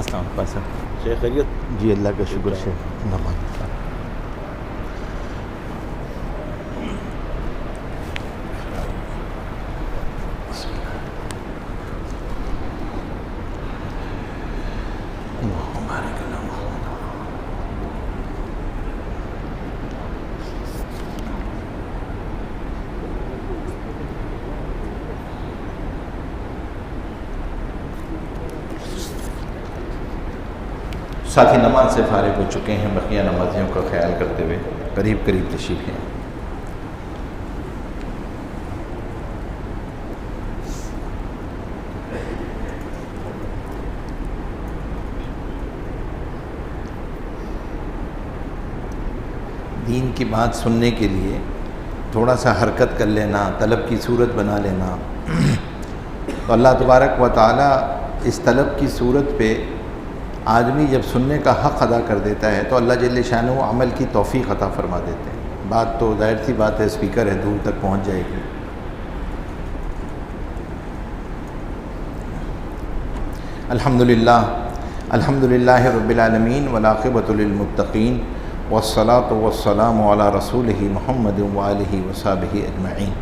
السلام علیکم شیخ خیریت؟ جی اللہ کا شکر سے نماز ساتھی نماز سے فارغ ہو چکے ہیں، بقیہ نمازیوں کا خیال کرتے ہوئے قریب قریب تشریف ہیں۔ دین کی بات سننے کے لیے تھوڑا سا حرکت کر لینا، طلب کی صورت بنا لینا، تو اللہ تبارک و تعالی اس طلب کی صورت پہ آدمی جب سننے کا حق ادا کر دیتا ہے تو اللہ جل شانہ عمل کی توفیق عطا فرما دیتے ہیں۔ بات تو ظاہر سی بات ہے، اسپیکر ہے، دور تک پہنچ جائے گی۔ الحمدللہ رب العالمین والعاقبۃ للمتقین والصلاۃ والسلام علی رسولہ محمد وآلہ وصحبہ اجمعین۔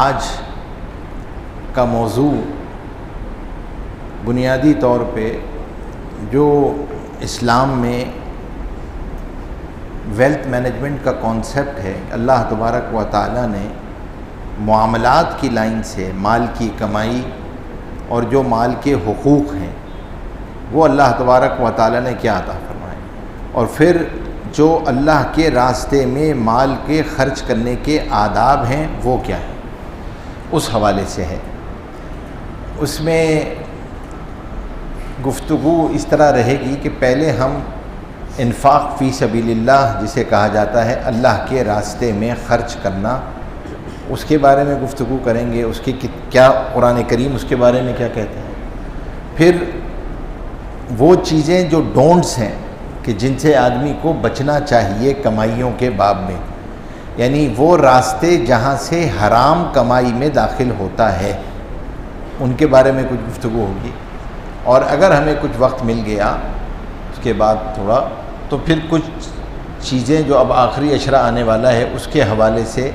آج کا موضوع بنیادی طور پہ جو اسلام میں ویلتھ مینجمنٹ کا کانسیپٹ ہے، اللہ تبارک و تعالیٰ نے معاملات کی لائن سے مال کی کمائی اور جو مال کے حقوق ہیں وہ اللہ تبارک و تعالیٰ نے کیا عطا فرمائے، اور پھر جو اللہ کے راستے میں مال کے خرچ کرنے کے آداب ہیں وہ کیا ہیں، اس حوالے سے ہے۔ اس میں گفتگو اس طرح رہے گی کہ پہلے ہم انفاق فی سبیل اللہ جسے کہا جاتا ہے اللہ کے راستے میں خرچ کرنا، اس کے بارے میں گفتگو کریں گے، اس کی کیا قرآن کریم اس کے بارے میں کیا کہتے ہیں۔ پھر وہ چیزیں جو ڈونٹس ہیں کہ جن سے آدمی کو بچنا چاہیے کمائیوں کے باب میں، یعنی وہ راستے جہاں سے حرام کمائی میں داخل ہوتا ہے، ان کے بارے میں کچھ گفتگو ہوگی۔ اور اگر ہمیں کچھ وقت مل گیا اس کے بعد تھوڑا، تو پھر کچھ چیزیں جو اب آخری اشرا آنے والا ہے اس کے حوالے سے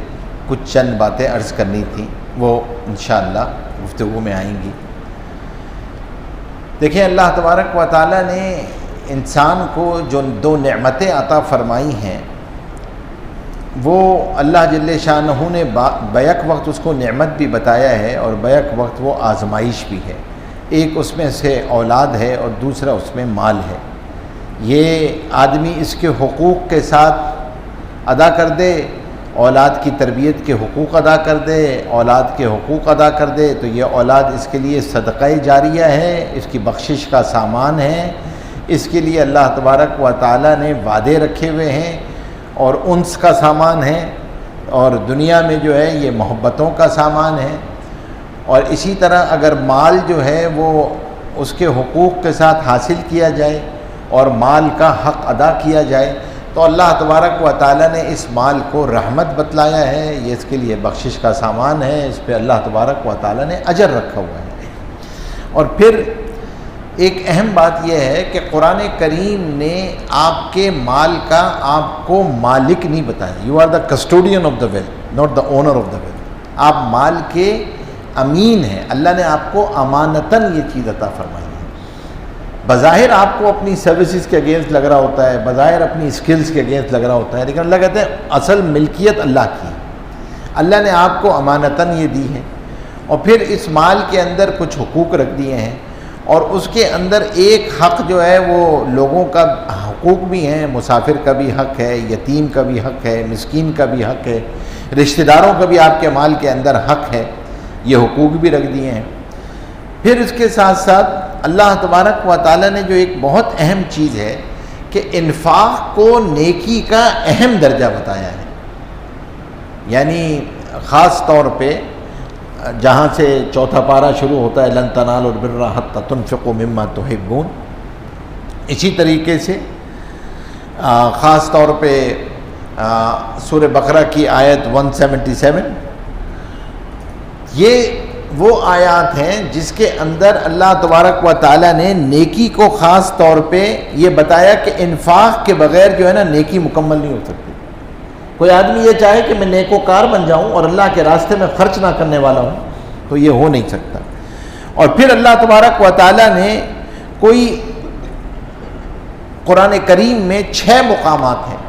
کچھ چند باتیں عرض کرنی تھیں، وہ انشاءاللہ گفتگو میں آئیں گی۔ دیکھیں، اللہ تبارک و تعالیٰ نے انسان کو جو دو نعمتیں عطا فرمائی ہیں، وہ اللہ جل شانہ نے بیک وقت اس کو نعمت بھی بتایا ہے اور بیک وقت وہ آزمائش بھی ہے۔ ایک اس میں سے اولاد ہے اور دوسرا اس میں مال ہے۔ یہ آدمی اس کے حقوق کے ساتھ ادا کر دے، اولاد کی تربیت کے حقوق ادا کر دے، اولاد کے حقوق ادا کر دے تو یہ اولاد اس کے لیے صدقہ جاریہ ہے، اس کی بخشش کا سامان ہے، اس کے لیے اللہ تبارک و تعالیٰ نے وعدے رکھے ہوئے ہیں اور انس کا سامان ہے، اور دنیا میں جو ہے یہ محبتوں کا سامان ہے۔ اور اسی طرح اگر مال جو ہے وہ اس کے حقوق کے ساتھ حاصل کیا جائے اور مال کا حق ادا کیا جائے تو اللہ تبارک و تعالیٰ نے اس مال کو رحمت بتلایا ہے، یہ اس کے لیے بخشش کا سامان ہے، اس پہ اللہ تبارک و تعالیٰ نے اجر رکھا ہوا ہے۔ اور پھر ایک اہم بات یہ ہے کہ قرآن کریم نے آپ کے مال کا آپ کو مالک نہیں بتایا۔ You are the custodian of the wealth, not the owner of the wealth. آپ مال کے امین ہیں، اللہ نے آپ کو امانتاً یہ چیز عطا فرمائی ہے۔ بظاہر آپ کو اپنی سروسز کے اگینسٹ لگ رہا ہوتا ہے، بظاہر اپنی اسکلز کے اگینسٹ لگ رہا ہوتا ہے، لیکن اللہ کہتے ہیں اصل ملکیت اللہ کی ہے، اللہ نے آپ کو امانتاً یہ دی ہے۔ اور پھر اس مال کے اندر کچھ حقوق رکھ دیے ہیں، اور اس کے اندر ایک حق جو ہے وہ لوگوں کا حقوق بھی ہیں، مسافر کا بھی حق ہے، یتیم کا بھی حق ہے، مسکین کا بھی حق ہے، رشتہ داروں کا بھی آپ کے مال کے اندر حق ہے، یہ حقوق بھی رکھ دیے ہیں۔ پھر اس کے ساتھ ساتھ اللہ تبارک و تعالیٰ نے جو ایک بہت اہم چیز ہے کہ انفاق کو نیکی کا اہم درجہ بتایا ہے، یعنی خاص طور پہ جہاں سے چوتھا پارہ شروع ہوتا ہے لن تنالوا البر حتی تنفقوا مما تحبون، اسی طریقے سے خاص طور پہ سورہ بقرہ کی آیت 177، یہ وہ آیات ہیں جس کے اندر اللہ تبارک و تعالیٰ نے نیکی کو خاص طور پہ یہ بتایا کہ انفاق کے بغیر جو ہے نا نیکی مکمل نہیں ہو سکتی. کوئی آدمی یہ چاہے کہ میں نیکوکار بن جاؤں اور اللہ کے راستے میں خرچ نہ کرنے والا ہوں تو یہ ہو نہیں سکتا. اور پھر اللہ تبارک و تعالیٰ نے کوئی قرآن کریم میں 6 مقامات ہیں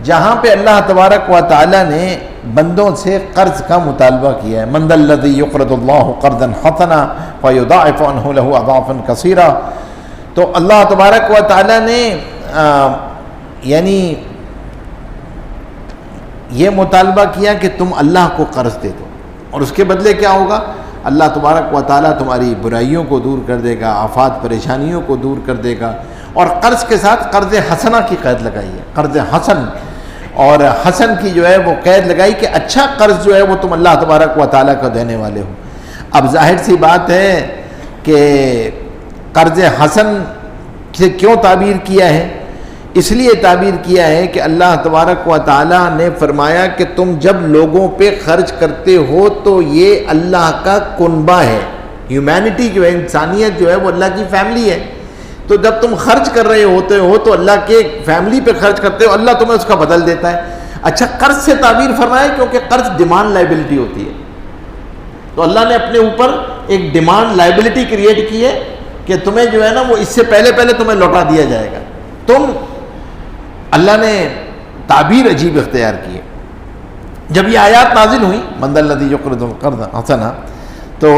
جہاں پہ اللہ تبارک و تعالیٰ نے بندوں سے قرض کا مطالبہ کیا ہے. من ذا الذی یقرض اللہ قرضا حسنا فیضاعف عنہ لہ اضعافا کثیرا. تو اللہ تبارک و تعالیٰ نے یعنی یہ مطالبہ کیا کہ تم اللہ کو قرض دے دو اور اس کے بدلے کیا ہوگا؟ اللہ تبارک و تعالیٰ تمہاری برائیوں کو دور کر دے گا، آفات پریشانیوں کو دور کر دے گا. اور قرض کے ساتھ قرض حسنہ کی قید لگائی ہے، قرض حسن. اور حسن کی جو ہے وہ قید لگائی کہ اچھا قرض جو ہے وہ تم اللہ تبارک و تعالیٰ کو دینے والے ہو. اب ظاہر سی بات ہے کہ قرض حسن سے کیوں تعبیر کیا ہے؟ اس لیے تعبیر کیا ہے کہ اللہ تبارک و تعالیٰ نے فرمایا کہ تم جب لوگوں پہ خرچ کرتے ہو تو یہ اللہ کا کنبہ ہے. ہیومینٹی جو ہے، انسانیت جو ہے وہ اللہ کی فیملی ہے. تو جب تم خرچ کر رہے ہوتے ہو تو اللہ کے فیملی پہ خرچ کرتے ہو، اللہ تمہیں اس کا بدل دیتا ہے. اچھا قرض سے تعبیر فرمایا کیونکہ قرض ڈیمانڈ لائبلٹی ہوتی ہے. تو اللہ نے اپنے اوپر ایک ڈیمانڈ لائبلٹی کریٹ کی ہے کہ تمہیں جو ہے نا وہ اس سے پہلے تمہیں لوٹا دیا جائے گا. اللہ نے تعبیر عجیب اختیار کی ہے. جب یہ آیات نازل ہوئی من ذا الذی یقرض القرض حسنا، تو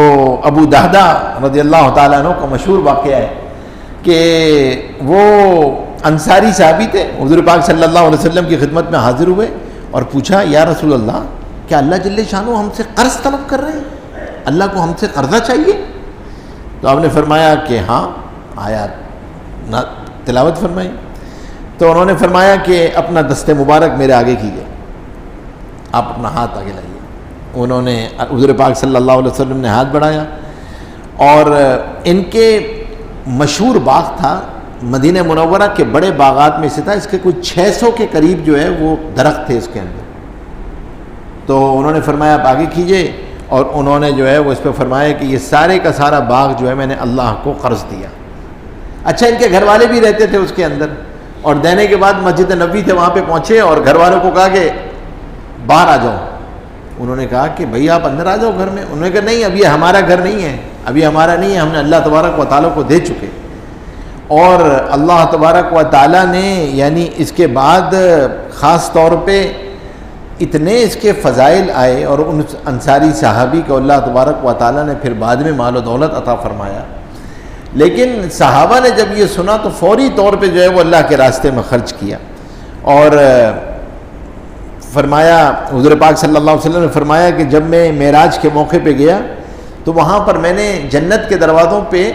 ابو دہدہ رضی اللہ تعالیٰ عنہ کا مشہور واقعہ ہے کہ وہ انصاری صحابی تھے، حضور پاک صلی اللہ علیہ وسلم کی خدمت میں حاضر ہوئے اور پوچھا یا رسول اللہ کیا اللہ جل شانہ ہم سے قرض طلب کر رہے ہیں؟ اللہ کو ہم سے قرضہ چاہیے؟ تو آپ نے فرمایا کہ ہاں، آیات تلاوت فرمائی. تو انہوں نے فرمایا کہ اپنا دست مبارک میرے آگے کیجیے، آپ اپنا ہاتھ آگے لائیے. انہوں نے حضور پاک صلی اللہ علیہ وسلم نے ہاتھ بڑھایا اور ان کے مشہور باغ تھا مدینہ منورہ کے بڑے باغات میں سے تھا، اس کے کچھ 600 کے قریب جو ہے وہ درخت تھے اس کے اندر. تو انہوں نے فرمایا آپ آگے کیجیے، اور انہوں نے جو ہے وہ اس پہ فرمایا کہ یہ سارے کا سارا باغ جو ہے میں نے اللہ کو قرض دیا. اچھا ان کے گھر والے بھی رہتے تھے اس کے اندر، اور دینے کے بعد مسجد نبوی تھے وہاں پہ پہنچے اور گھر والوں کو کہا کہ باہر آ جاؤ. انہوں نے کہا کہ بھئی آپ اندر آ جاؤ گھر میں. انہوں نے کہا نہیں، ابھی ہمارا گھر نہیں ہے، ابھی ہمارا نہیں ہے، ہم نے اللہ تبارک و تعالیٰ کو دے چکے. اور اللہ تبارک و تعالیٰ نے یعنی اس کے بعد خاص طور پہ اتنے اس کے فضائل آئے اور ان انصاری صحابی کو اللہ تبارک و تعالیٰ نے پھر بعد میں مال و دولت عطا فرمایا. لیکن صحابہ نے جب یہ سنا تو فوری طور پہ جو ہے وہ اللہ کے راستے میں خرچ کیا. اور فرمایا حضور پاک صلی اللہ علیہ وسلم نے فرمایا کہ جب میں معراج کے موقع پہ گیا تو وہاں پر میں نے جنت کے دروازوں پہ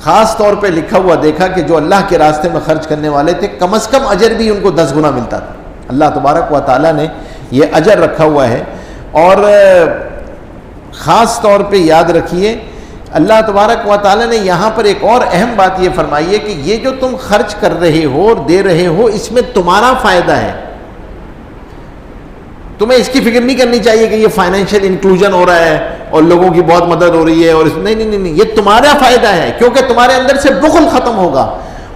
خاص طور پہ لکھا ہوا دیکھا کہ جو اللہ کے راستے میں خرچ کرنے والے تھے کم از کم اجر بھی ان کو 10 گنا ملتا تھا. اللہ تبارک و تعالیٰ نے یہ اجر رکھا ہوا ہے. اور خاص طور پہ یاد رکھیے اللہ تبارک و تعالیٰ نے یہاں پر ایک اور اہم بات یہ فرمائی ہے کہ یہ جو تم خرچ کر رہے ہو اور دے رہے ہو اس میں تمہارا فائدہ ہے. تمہیں اس کی فکر نہیں کرنی چاہیے کہ یہ فائنینشیل انکلوژن ہو رہا ہے اور لوگوں کی بہت مدد ہو رہی ہے، اور نہیں، یہ تمہارا فائدہ ہے کیونکہ تمہارے اندر سے بخل ختم ہوگا.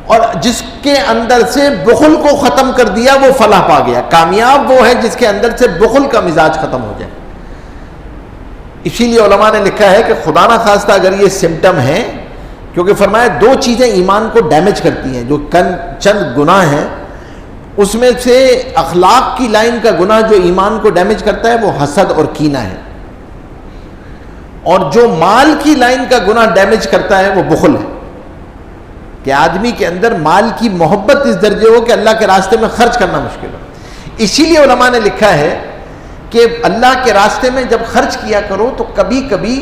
اور جس کے اندر سے بخل کو ختم کر دیا وہ فلاح پا گیا. کامیاب وہ ہے جس کے اندر سے بخل کا مزاج ختم ہو جائے. اسی لیے علماء نے لکھا ہے کہ خدا نہ خواستہ اگر یہ سمٹم ہے، کیونکہ فرمایا 2 چیزیں ایمان کو ڈیمیج کرتی ہیں، جو چند گناہ ہیں اس میں سے اخلاق کی لائن کا گناہ جو ایمان کو ڈیمیج کرتا ہے وہ حسد اور کینہ ہے، اور جو مال کی لائن کا گناہ ڈیمیج کرتا ہے وہ بخل ہے، کہ آدمی کے اندر مال کی محبت اس درجے ہو کہ اللہ کے راستے میں خرچ کرنا مشکل ہو. اسی لیے علماء نے لکھا ہے کہ اللہ کے راستے میں جب خرچ کیا کرو تو کبھی کبھی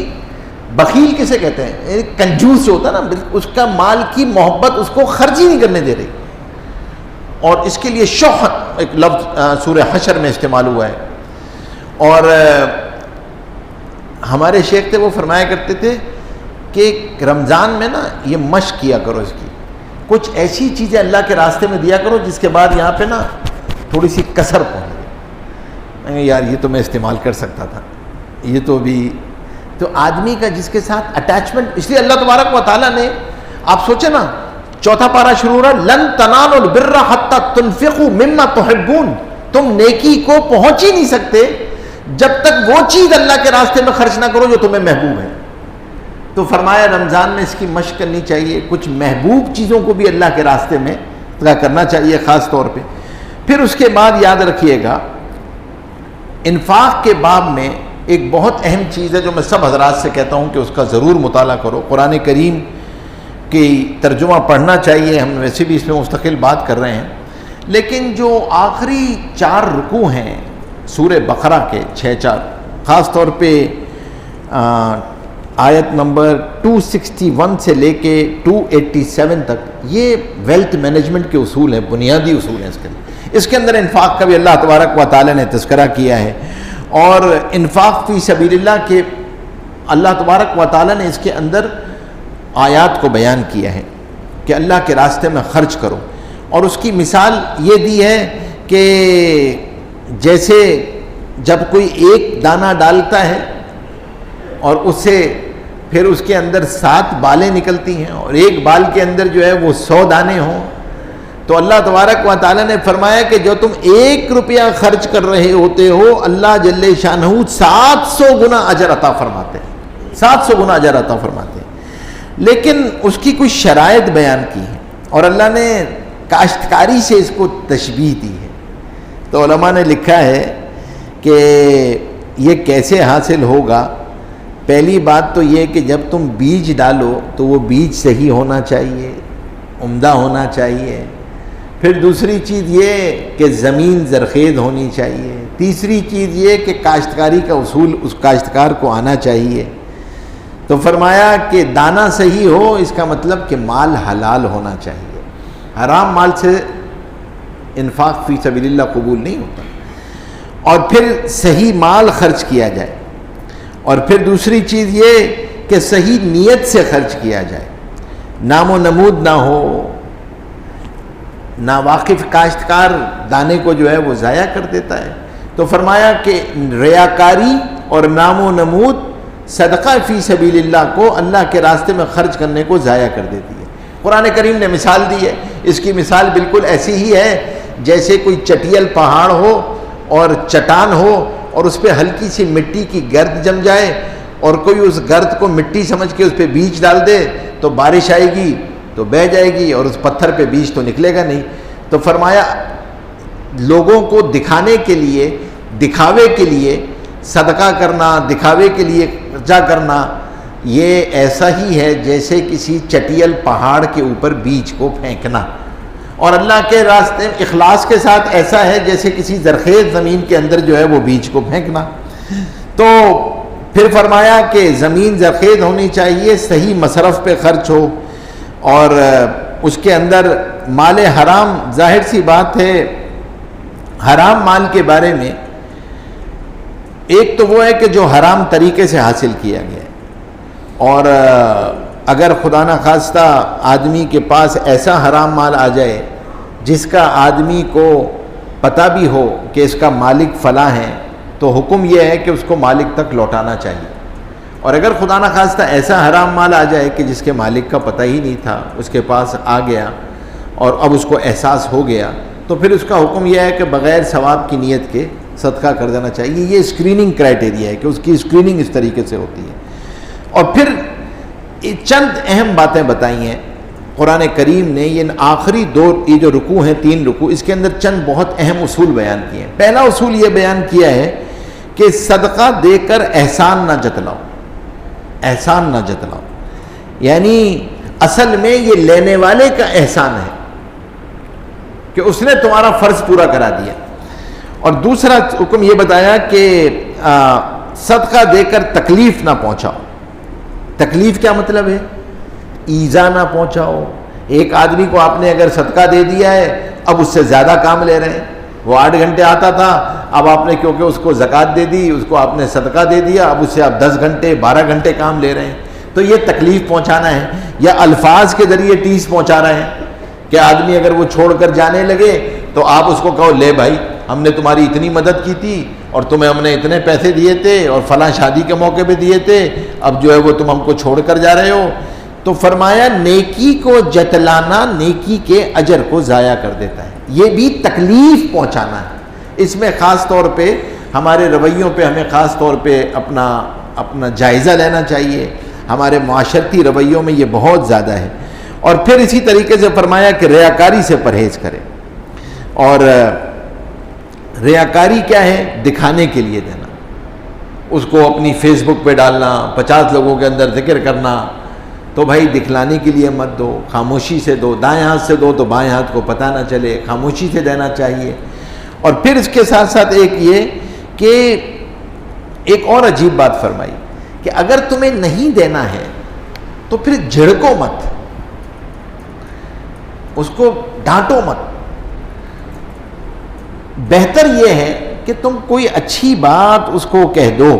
بخیل کسے کہتے ہیں، کنجوس جو ہوتا ہے نا، اس کا مال کی محبت اس کو خرچ ہی نہیں کرنے دے رہی. اور اس کے لیے شح ایک لفظ سورہ حشر میں استعمال ہوا ہے. اور ہمارے شیخ تھے وہ فرمایا کرتے تھے کہ رمضان میں نا یہ مشق کیا کرو، اس کی کچھ ایسی چیزیں اللہ کے راستے میں دیا کرو جس کے بعد یہاں پہ نا تھوڑی سی کسر پہنچے. یار یہ تو میں استعمال کر سکتا تھا، یہ تو بھی تو آدمی کا جس کے ساتھ اٹیچمنٹ، اس لیے اللہ تبارک و تعالیٰ نے، آپ سوچیں نا، چوتھا پارہ شروع ہو رہا ہے لن تنالوا البر حتی تنفقوا مما تحبون، تم نیکی کو پہنچ ہی نہیں سکتے جب تک وہ چیز اللہ کے راستے میں خرچ نہ کرو جو تمہیں محبوب ہے. تو فرمایا رمضان میں اس کی مشق کرنی چاہیے، کچھ محبوب چیزوں کو بھی اللہ کے راستے میں کرنا چاہیے خاص طور پہ. پھر اس کے بعد یاد رکھیے گا انفاق کے باب میں ایک بہت اہم چیز ہے جو میں سب حضرات سے کہتا ہوں کہ اس کا ضرور مطالعہ کرو. قرآن کریم کی ترجمہ پڑھنا چاہیے، ہم ویسے بھی اس میں مستقل بات کر رہے ہیں، لیکن جو آخری 4 رکوع ہیں سورہ بقرہ کے 6 خاص طور پہ آیت نمبر 261 سے لے کے 287 تک، یہ ویلتھ مینجمنٹ کے اصول ہیں، بنیادی اصول ہیں. اس کے اندر انفاق کا بھی اللہ تبارک و تعالیٰ نے تذکرہ کیا ہے، اور انفاق فی سبیل اللہ کے اللہ تبارک و تعالیٰ نے اس کے اندر آیات کو بیان کیا ہے کہ اللہ کے راستے میں خرچ کرو. اور اس کی مثال یہ دی ہے کہ جیسے جب کوئی ایک دانہ ڈالتا ہے اور اس سے پھر اس کے اندر 7 بالیں نکلتی ہیں اور ایک بال کے اندر جو ہے وہ 100 دانے ہوں، تو اللہ تبارک و تعالیٰ نے فرمایا کہ جو تم 1 روپیہ خرچ کر رہے ہوتے ہو اللہ جل شانہ 700 گنا اجر عطا فرماتے ہیں، 700 گنا اجر عطا فرماتے ہیں. لیکن اس کی کچھ شرائط بیان کی ہیں اور اللہ نے کاشتکاری سے اس کو تشبیہ دی ہے. تو علماء نے لکھا ہے کہ یہ کیسے حاصل ہوگا. پہلی بات تو یہ کہ جب تم بیج ڈالو تو وہ بیج صحیح ہونا چاہیے، عمدہ ہونا چاہیے. پھر دوسری چیز یہ کہ زمین زرخیز ہونی چاہیے. تیسری چیز یہ کہ کاشتکاری کا اصول اس کاشتکار کو آنا چاہیے. تو فرمایا کہ دانہ صحیح ہو، اس کا مطلب کہ مال حلال ہونا چاہیے. حرام مال سے انفاق فی سبیل اللہ قبول نہیں ہوتا. اور پھر صحیح مال خرچ کیا جائے. اور پھر دوسری چیز یہ کہ صحیح نیت سے خرچ کیا جائے، نام و نمود نہ ہو. ناواقف کاشتکار دانے کو جو ہے وہ ضائع کر دیتا ہے. تو فرمایا کہ ریاکاری اور نام و نمود صدقہ فی سبیل اللہ کو اللہ کے راستے میں خرچ کرنے کو ضائع کر دیتی ہے. قرآن کریم نے مثال دی ہے، اس کی مثال بالکل ایسی ہی ہے جیسے کوئی چٹیل پہاڑ ہو اور چٹان ہو اور اس پہ ہلکی سی مٹی کی گرد جم جائے اور کوئی اس گرد کو مٹی سمجھ کے اس پہ بیج ڈال دے تو بارش آئے گی تو بہہ جائے گی اور اس پتھر پہ بیج تو نکلے گا نہیں. تو فرمایا لوگوں کو دکھانے کے لیے، دکھاوے کے لیے صدقہ کرنا، دکھاوے کے لیے خرچہ کرنا، یہ ایسا ہی ہے جیسے کسی چٹیل پہاڑ کے اوپر بیج کو پھینکنا. اور اللہ کے راستے اخلاص کے ساتھ ایسا ہے جیسے کسی زرخیز زمین کے اندر جو ہے وہ بیج کو پھینکنا. تو پھر فرمایا کہ زمین زرخیز ہونی چاہیے، صحیح مصرف پہ خرچ ہو، اور اس کے اندر مال حرام، ظاہر سی بات ہے حرام مال کے بارے میں ایک تو وہ ہے کہ جو حرام طریقے سے حاصل کیا گیا ہے، اور اگر خدا نخواستہ آدمی کے پاس ایسا حرام مال آ جائے جس کا آدمی کو پتہ بھی ہو کہ اس کا مالک فلاں ہے، تو حکم یہ ہے کہ اس کو مالک تک لوٹانا چاہیے. اور اگر خدا نخواستہ ایسا حرام مال آ جائے کہ جس کے مالک کا پتہ ہی نہیں تھا، اس کے پاس آ گیا اور اب اس کو احساس ہو گیا، تو پھر اس کا حکم یہ ہے کہ بغیر ثواب کی نیت کے صدقہ کر دینا چاہیے. یہ اسکریننگ کرائٹیریا ہے کہ اس کی اسکریننگ اس طریقے سے ہوتی ہے. اور پھر چند اہم باتیں بتائی ہیں قرآن کریم نے. یہ آخری 2 یہ جو رکوع ہیں 3 رکوع، اس کے اندر چند بہت اہم اصول بیان کیے ہیں. پہلا اصول یہ بیان کیا ہے کہ صدقہ دے کر احسان نہ جتلاؤ، احسان نہ جتلاؤ. یعنی اصل میں یہ لینے والے کا احسان ہے کہ اس نے تمہارا فرض پورا کرا دیا. اور دوسرا حکم یہ بتایا کہ صدقہ دے کر تکلیف نہ پہنچاؤ. تکلیف کیا مطلب ہے؟ ایذا نہ پہنچاؤ. ایک آدمی کو آپ نے اگر صدقہ دے دیا ہے، اب اس سے زیادہ کام لے رہے ہیں. وہ 8 گھنٹے آتا تھا، اب آپ نے کیونکہ اس کو زکوٰۃ دے دی، اس کو آپ نے صدقہ دے دیا، اب اس سے آپ 10 گھنٹے 12 گھنٹے کام لے رہے ہیں. تو یہ تکلیف پہنچانا ہے. یا الفاظ کے ذریعے ٹیس پہنچا رہے ہیں کہ آدمی اگر وہ چھوڑ کر جانے لگے تو آپ اس کو کہو لے بھائی ہم نے تمہاری اتنی مدد کی تھی اور تمہیں ہم نے اتنے پیسے دیے تھے اور فلاں شادی کے موقع پہ دیے تھے، اب جو ہے وہ تم ہم کو چھوڑ کر جا رہے ہو. تو فرمایا نیکی کو جتلانا نیکی کے اجر کو ضائع کر دیتا ہے. یہ بھی تکلیف پہنچانا ہے. اس میں خاص طور پہ ہمارے رویوں پہ ہمیں خاص طور پہ اپنا جائزہ لینا چاہیے. ہمارے معاشرتی رویوں میں یہ بہت زیادہ ہے. اور پھر اسی طریقے سے فرمایا کہ ریاکاری سے پرہیز کرے. اور ریاکاری کیا ہے؟ دکھانے کے لیے دینا، اس کو اپنی فیس بک پہ ڈالنا، 50 لوگوں کے اندر ذکر کرنا. تو بھائی دکھلانے کے لیے مت دو، خاموشی سے دو. دائیں ہاتھ سے دو تو بائیں ہاتھ کو پتہ نہ چلے، خاموشی سے دینا چاہیے. اور پھر اس کے ساتھ ساتھ ایک یہ کہ ایک اور عجیب بات فرمائی کہ اگر تمہیں نہیں دینا ہے تو پھر جھڑکو مت، اس کو ڈانٹو مت. بہتر یہ ہے کہ تم کوئی اچھی بات اس کو کہہ دو.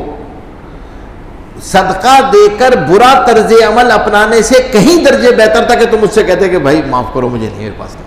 صدقہ دے کر برا طرز عمل اپنانے سے کہیں درجے بہتر تھا کہ تم اس سے کہتے کہ بھائی معاف کرو، مجھے نہیں، میرے پاس نہیں.